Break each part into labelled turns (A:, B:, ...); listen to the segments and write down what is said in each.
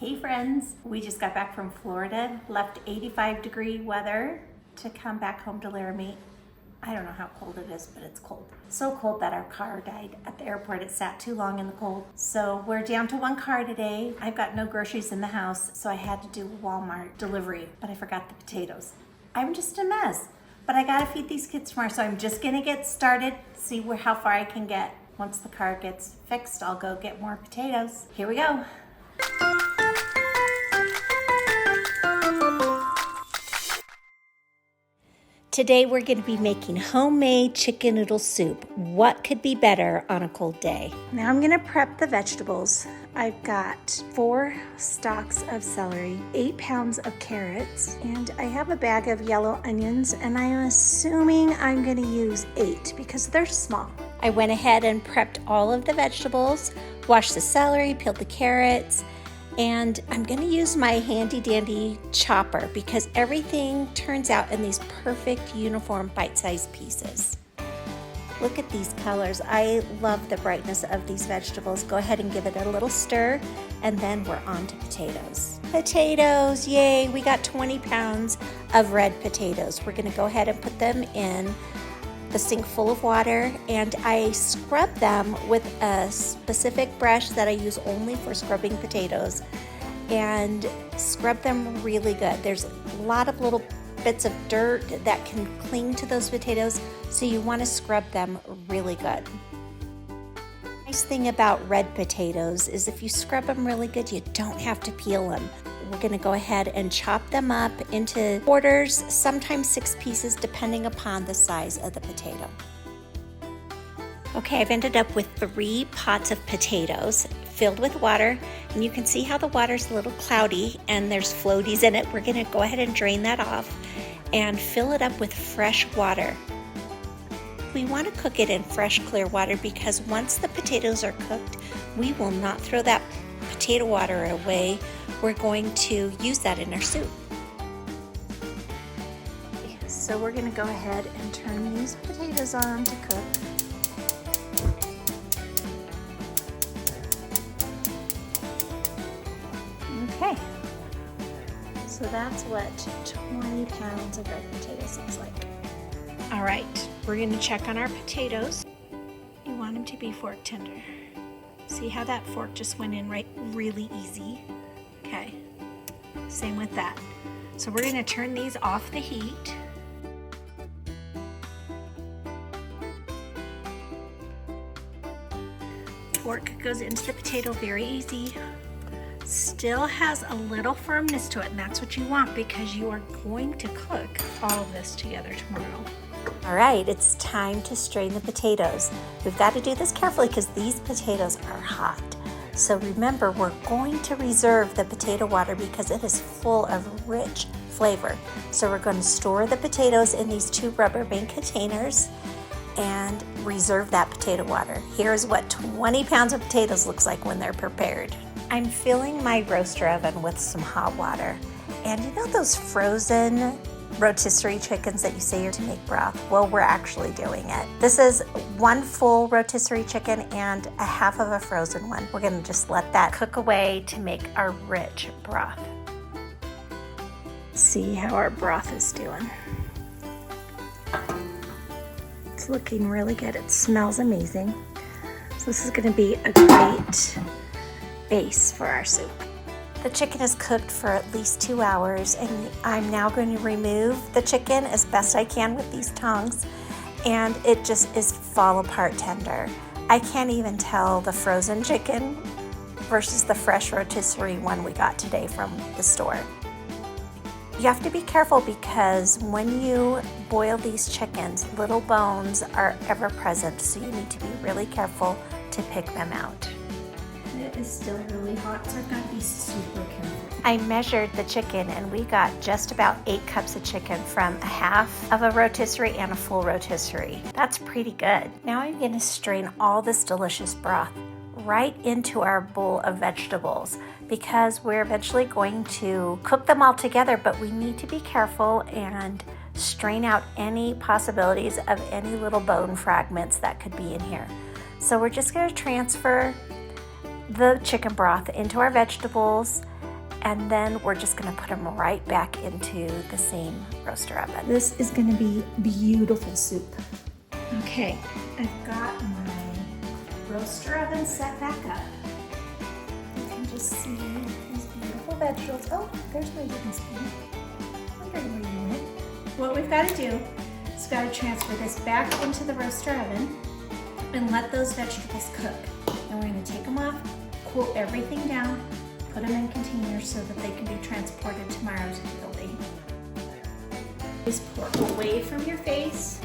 A: Hey friends, we just got back from Florida, left 85-degree weather to come back home to Laramie. I don't know how cold it is, but it's cold. So cold that our car died at the airport. It sat too long in the cold. So we're down to one car today. I've got no groceries in the house, so I had to do a Walmart delivery, but I forgot the potatoes. I'm just a mess, but I gotta feed these kids tomorrow, so I'm just gonna get started, see how far I can get. Once the car gets fixed, I'll go get more potatoes. Here we go. Today we're going to be making homemade chicken noodle soup. What could be better on a cold day? Now I'm going to prep the vegetables. I've got 4 stalks of celery, 8 pounds of carrots, and I have a bag of yellow onions, and I'm assuming I'm going to use 8 because they're small. I went ahead and prepped all of the vegetables, washed the celery, peeled the carrots, and I'm gonna use my handy dandy chopper because everything turns out in these perfect uniform bite-sized pieces. Look at these colors. I love the brightness of these vegetables. Go ahead and give it a little stir, and then we're on to potatoes. Potatoes, yay, we got 20 pounds of red potatoes. We're gonna go ahead and put them in the sink full of water, and I scrub them with a specific brush that I use only for scrubbing potatoes, and scrub them really good. There's a lot of little bits of dirt that can cling to those potatoes, so you want to scrub them really good. The nice thing about red potatoes is if you scrub them really good, you don't have to peel them. We're going to go ahead and chop them up into quarters, sometimes 6 pieces, depending upon the size of the potato. Okay, I've ended up with 3 pots of potatoes filled with water, and you can see how the water's a little cloudy and there's floaties in it. We're going to go ahead and drain that off and fill it up with fresh water. We want to cook it in fresh, clear water because once the potatoes are cooked, we will not throw that potato water away. We're going to use that in our soup. So we're going to go ahead and turn these potatoes on to cook. Okay, so that's what 20 pounds of red potatoes looks like. All right, we're going to check on our potatoes. You want them to be fork tender. See how that fork just went in right really easy? Okay, same with that. So we're going to turn these off the heat. Fork goes into the potato very easy. Still has a little firmness to it, and that's what you want because you are going to cook all of this together tomorrow. All right, it's time to strain the potatoes. We've got to do this carefully because these potatoes are hot. So remember, we're going to reserve the potato water because it is full of rich flavor. So we're going to store the potatoes in these 2 rubber band containers and reserve that potato water. Here's what 20 pounds of potatoes looks like when they're prepared. I'm filling my roaster oven with some hot water. And you know those frozen rotisserie chickens that you say you're to make broth? Well, we're actually doing it. This is 1 full rotisserie chicken and a half of a frozen one. We're gonna just let that cook away to make our rich broth. See how our broth is doing. It's looking really good. It smells amazing. So this is gonna be a great base for our soup. The chicken is cooked for at least 2 hours, and I'm now going to remove the chicken as best I can with these tongs, and it just is fall apart tender. I can't even tell the frozen chicken versus the fresh rotisserie one we got today from the store. You have to be careful because when you boil these chickens, little bones are ever present, so you need to be really careful to pick them out. It is still really hot, so I've got to be super careful. I measured the chicken and we got just about 8 cups of chicken from a half of a rotisserie and a full rotisserie. That's pretty good. Now I'm going to strain all this delicious broth right into our bowl of vegetables because we're eventually going to cook them all together, but we need to be careful and strain out any possibilities of any little bone fragments that could be in here. So we're just going to transfer the chicken broth into our vegetables and then we're just gonna put them right back into the same roaster oven. This is gonna be beautiful soup. Okay, I've got my roaster oven set back up. You can just see these beautiful vegetables. Oh, there's my wooden spoon. Wondering where you went. What we've got to do is got to transfer this back into the roaster oven and let those vegetables cook. And we're going to take them off, cool everything down, put them in containers so that they can be transported tomorrow to the building. Just pour away from your face.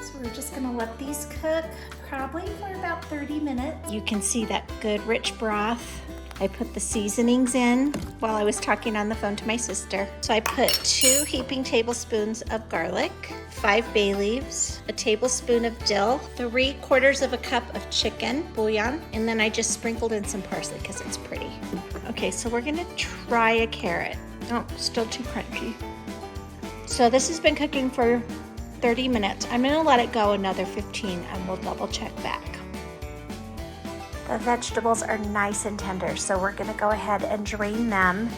A: So we're just going to let these cook probably for about 30 minutes. You can see that good rich broth. I put the seasonings in while I was talking on the phone to my sister. So I put 2 heaping tablespoons of garlic, 5 bay leaves, a tablespoon of dill, 3/4 of a cup of chicken bouillon, and then I just sprinkled in some parsley because it's pretty. Okay, so we're gonna try a carrot. Oh, still too crunchy. So this has been cooking for 30 minutes. I'm gonna let it go another 15 and we'll double check back. The vegetables are nice and tender, so we're gonna go ahead and drain them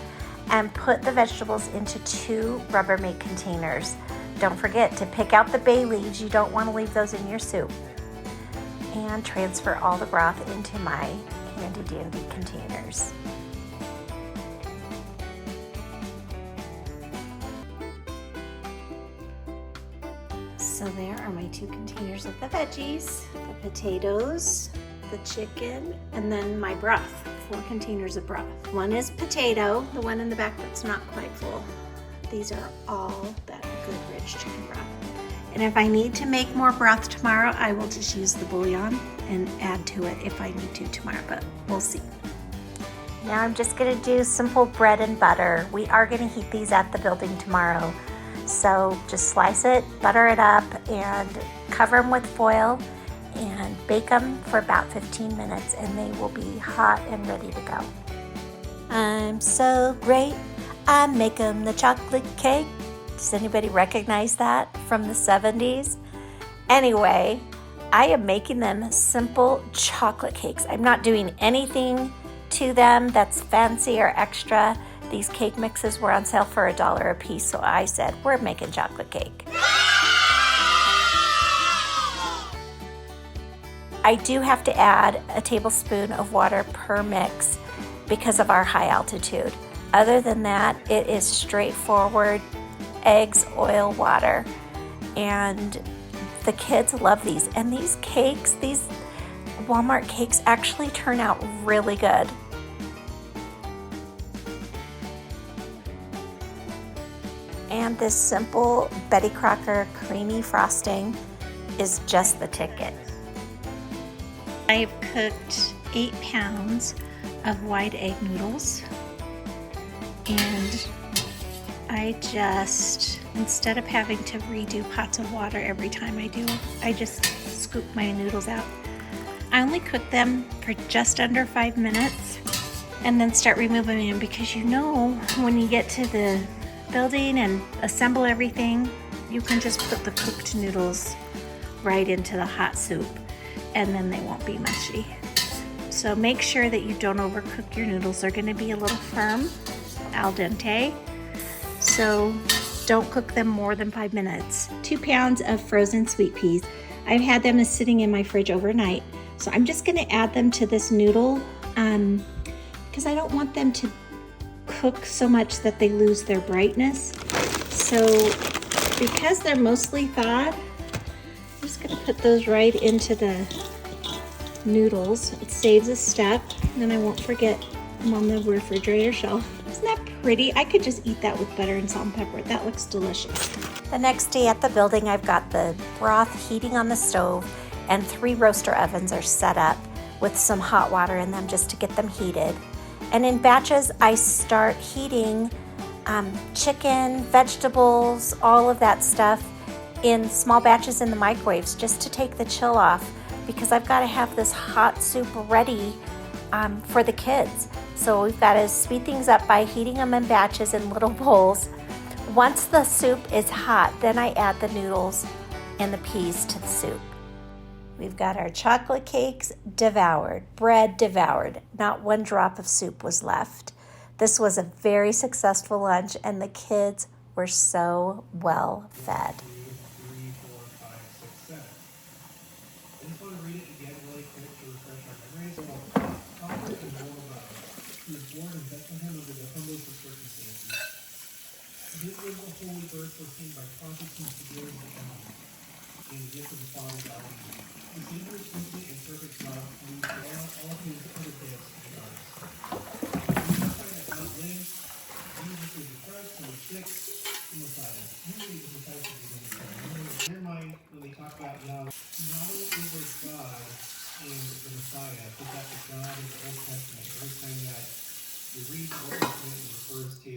A: and put the vegetables into 2 Rubbermaid containers. Don't forget to pick out the bay leaves. You don't wanna leave those in your soup. And transfer all the broth into my handy dandy containers. So there are my 2 containers of the veggies, the potatoes, the chicken, and then my broth, 4 containers of broth. One is potato, the one in the back that's not quite full. These are all that good rich chicken broth. And if I need to make more broth tomorrow, I will just use the bouillon and add to it if I need to tomorrow, but we'll see. Now I'm just gonna do simple bread and butter. We are gonna heat these at the building tomorrow. So just slice it, butter it up, and cover them with foil and bake them for about 15 minutes and they will be hot and ready to go. I'm so great, I make them the chocolate cake. Does anybody recognize that from the 70s? Anyway, I am making them simple chocolate cakes. I'm not doing anything to them that's fancy or extra. These cake mixes were on sale for $1 a piece, so I said, we're making chocolate cake. I do have to add a tablespoon of water per mix because of our high altitude. Other than that, it is straightforward eggs, oil, water. And the kids love these. And these cakes, these Walmart cakes actually turn out really good. And this simple Betty Crocker creamy frosting is just the ticket. I've cooked 8 pounds of white egg noodles, and I just, instead of having to redo pots of water every time I do, I just scoop my noodles out. I only cook them for just under 5 minutes and then start removing them, because you know when you get to the building and assemble everything, you can just put the cooked noodles right into the hot soup and then they won't be mushy. So make sure that you don't overcook your noodles. They're gonna be a little firm, al dente. So don't cook them more than 5 minutes. 2 pounds of frozen sweet peas. I've had them sitting in my fridge overnight. So I'm just gonna add them to this noodle because I don't want them to cook so much that they lose their brightness. So because they're mostly thawed, I'm just gonna put those right into the noodles. It saves a step, and then I won't forget them on the refrigerator shelf. Isn't that pretty? I could just eat that with butter and salt and pepper. That looks delicious. The next day at the building, I've got the broth heating on the stove, and 3 roaster ovens are set up with some hot water in them just to get them heated. And in batches, I start heating chicken, vegetables, all of that stuff in small batches in the microwaves just to take the chill off, because I've got to have this hot soup ready for the kids. So we've got to speed things up by heating them in batches in little bowls. Once the soup is hot, then I add the noodles and the peas to the soup. We've got our chocolate cakes devoured, bread devoured. Not one drop of soup was left. This was a very successful lunch, and the kids were so well fed.
B: 3, 4, 5, 6, 7. I just want to read it again really quick to refresh our memories. Father and moral God, who was born in Bethlehem under the humblest of circumstances. His was the holy birth proclaimed by prophets and seers and elders, and the gift of the Father God. The Savior's infinite and perfect love moved beyond all his other gifts and arts. Crucified at Mount Live, Jesus was depressed and was sick. The Messiah. Usually the Messiah should be the Messiah. Never mind when they talk about Yahweh. Not only is there God and the Messiah, but that the God in the Old Testament, every time that you read the Old Testament, it refers to